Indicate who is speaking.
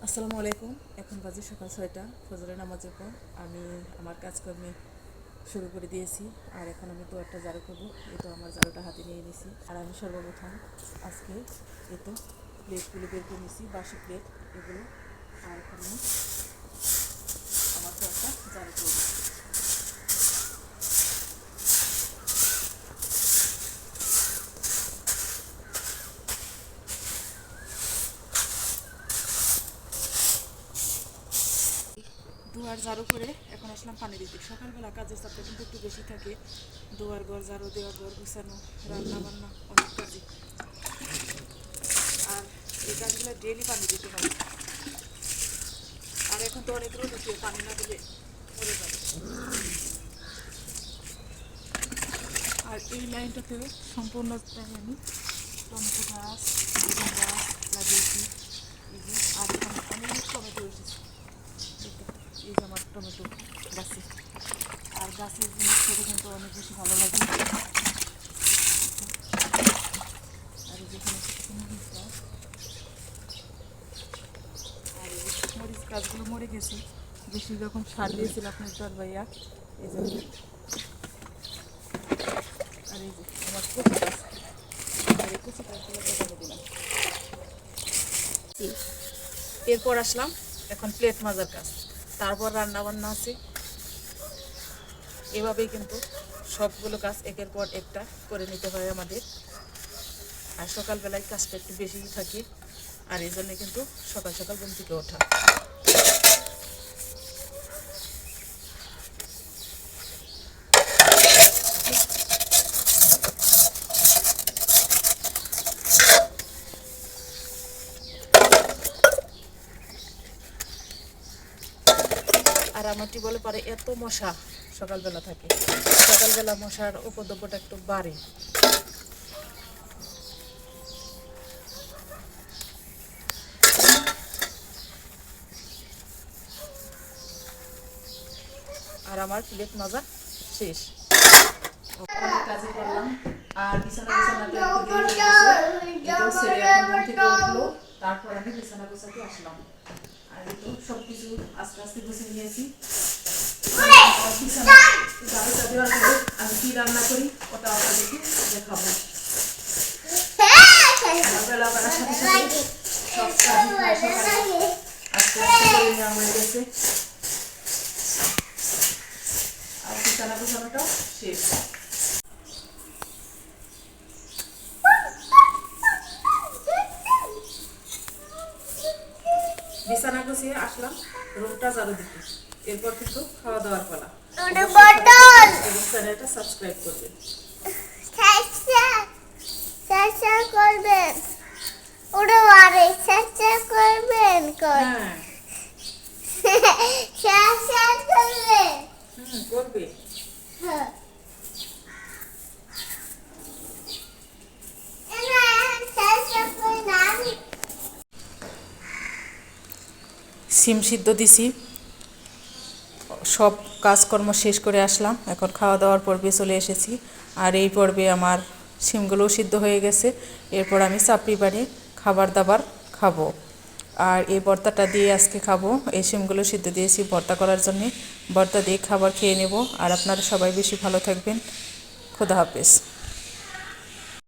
Speaker 1: আসসালামু আলাইকুম। এখন বাজে সকাল 6টা, ফজরের নামাজের পর আমি আমার কাজকর্মে শুরু করে দিয়েছি। আর এখন আমি তো একটা ঝাড়ু করবো। এই তো আমার ঝাড়ুটা হাতে নিয়ে নিয়েছি। আর আমি সর্বপ্রথম আজকে এই তো প্লেটগুলো বের করে নিয়েছি, বাসি প্লেট এগুলো। আর এখানে আমার তো একটা ঝাড়ু করবো। দুয়ার ঝাড়ু করে এখন আসলাম পানি দিতে। সকালবেলা কাজের চাপটা কিন্তু একটু বেশি থাকে। দুয়ার ঘর ঝাড়ু দেওয়া, ঘর গুছানো, রান্না বান্না, অনেক কাজই। আর এই কাজগুলো ডেইলি পানি দিতে হবে। আর এখন তো অনেক রোদ উঠে, পানি না দিলে মরে যাবে। আর এই লাইনটাতে সম্পূর্ণটাই আমি টমেটো গাছ, বেগুন গাছ লাগিয়েছি। এই যে আর এখানে অনেক টমেটো এসেছে। এই যে আমার টমেটো গাছে। আর গাছের জিনিস খেতে কিন্তু অনেক বেশি ভালো লাগে। আর এই যেখানে মরিচ গাছ, আর এই যে মরিচ গাছগুলো মরে গেছে। বেশি রকম সার দিয়েছিল আপনার তোর ভাইয়া, এই জন্য। আর এই যে আমার কচু গাছ, আর এই কচু গাছগুলো লাগানো দিলাম। এরপর আসলাম এখন প্লেট মাজার কাজ, তারপর রান্না বান্না আছে। এভাবেই কিন্তু সবগুলো কাজ একের পর একটা করে নিতে হয় আমাদের। আর সকালবেলায় কাজটা একটু বেশিই থাকে, আর এই জন্যে কিন্তু সকাল সকাল ঘুম থেকে ওঠা। আর আমার বলে পারে এত মশা সকালবেলা থাকে, সকালবেলা মশার উপদ্রবটা একটু বাড়ে। আর আমার প্লেট মাজা শেষ। অনেক কাজে করলাম। আর বিছানা বিছানাতে একটু দেরি হয়ে গেছে। এটাও ছেলে এখন ঘুম থেকে উঠলো, তারপর আমি বিছানা গোছাতে আসলাম। আর এই তো সবকিছু আস্তে আস্তে গুছিয়ে নিয়েছি। বিছানা ঝাড়ুটা দেওয়ার পরে আমি কি রান্না করি ওটা আপনাদেরকে দেখাবো। সকালবেলা করার সাথে সাথে সব কাজ সকালে আস্তে আস্তে করে নেওয়া হয়ে গেছে। আর বিছানা গোছানোটাও শেষ। বিছানা গুছিয়ে আসলাম রুমটা ঝাড়ু দিতে। এরপর কিন্তু খাওয়া দাওয়ার পালা। এবং চ্যানেলটা সাবস্ক্রাইব করবেন। করবে। সিম সিদ্ধ দিছি, সব কাজকর্ম শেষ করে আসলাম। এখন খাওয়া দাওয়ার পর্বে চলে এসেছি। আর এই পর্বে আমার সিমগুলোও সিদ্ধ হয়ে গেছে। এরপর আমি চাপড়ি বানিয়ে খাবার দাবার খাবো। আর এই ভর্তাটা দিয়ে আজকে খাবো। এই সিমগুলো সিদ্ধ দিয়েছি ভর্তা করার জন্যে। ভর্তা দিয়ে খাবার খেয়ে নেব। আর আপনারা সবাই বেশি ভালো থাকবেন। খোদা হাফেজ।